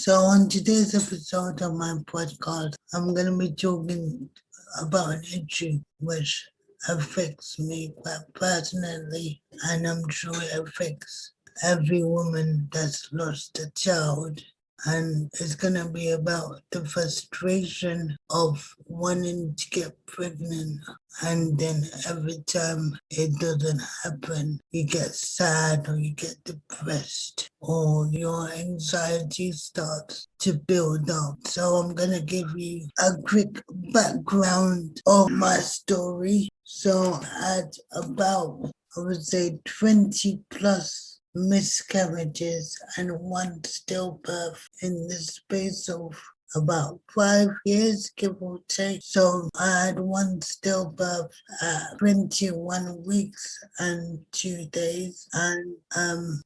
So on today's episode of my podcast, I'm going to be talking about an issue which affects me quite personally, and I'm sure it affects every woman that's lost a child. And it's going to be about the frustration of wanting to get pregnant, and then every time it doesn't happen, you get sad or you get depressed or your anxiety starts to build up. So I'm going to give you a quick background of my story. So I had about, I would say, 20 plus miscarriages and one stillbirth in the space of about 5 years, give or take. So I had one stillbirth at 21 weeks and 2 days, and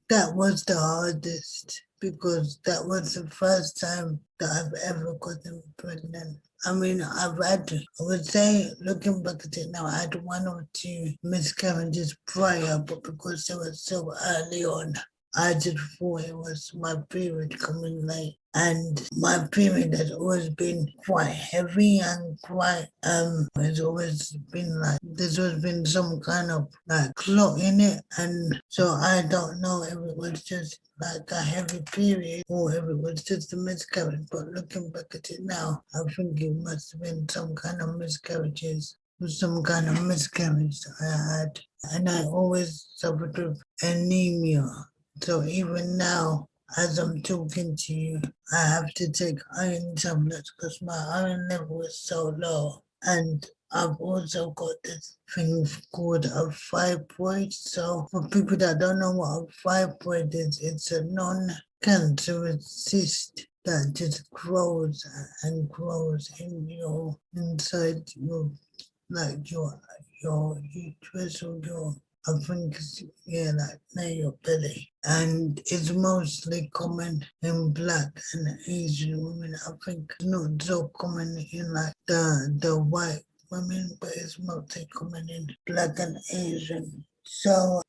that was the hardest because that was the first time that I've ever gotten pregnant. I mean, I've had, I would say, looking back at it now, I had one or two miscarriages prior, but because they were so early on, I just thought it was my period coming late. And my period has always been quite heavy and quite, it's always been like, there's always been some kind of like clot in it. And so I don't know if it was just like a heavy period or if it was just a miscarriage. But looking back at it now, I think it must have been some kind of miscarriages. Some kind of miscarriage I had. And I always suffered with anemia. So even now, as I'm talking to you, I have to take iron tablets because my iron level is so low. And I've also got this thing called a fibroid. So for people that don't know what a fibroid is, it's a non-cancerous cyst that just grows and grows in your inside your like your uterus or your, I think it's, yeah, like near your belly. And it's mostly common in Black and Asian women. I think it's not so common in like the white women, but it's mostly common in Black and Asian. So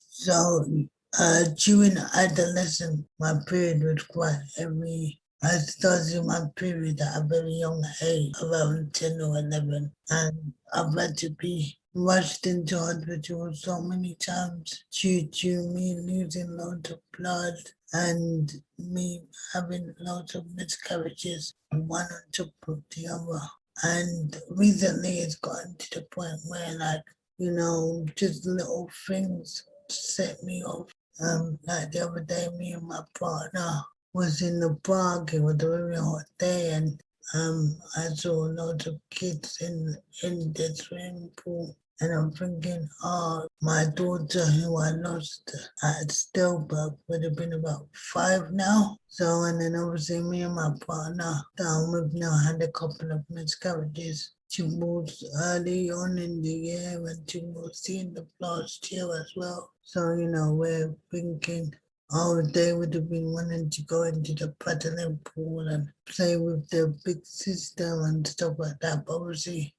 during adolescence, my period was quite heavy. I started my period at a very young age, around 10 or 11, and I've had to be rushed into hospital so many times due to me losing loads of blood and me having loads of miscarriages, one on top of the other. And recently it's gotten to the point where, like, just little things set me off. Like the other day, me and my partner was in the park. It was a very hot day, and I saw lots of kids in the swimming pool. And I'm thinking, oh, my daughter who I lost at stillbirth would have been about 5 now. So, and then obviously me and my partner that I'm with now had a couple of miscarriages. She was early on in the year and she was in the last year as well. So, we're thinking, oh, they would have been wanting to go into the paddling pool and play with their big sister and stuff like that. But obviously,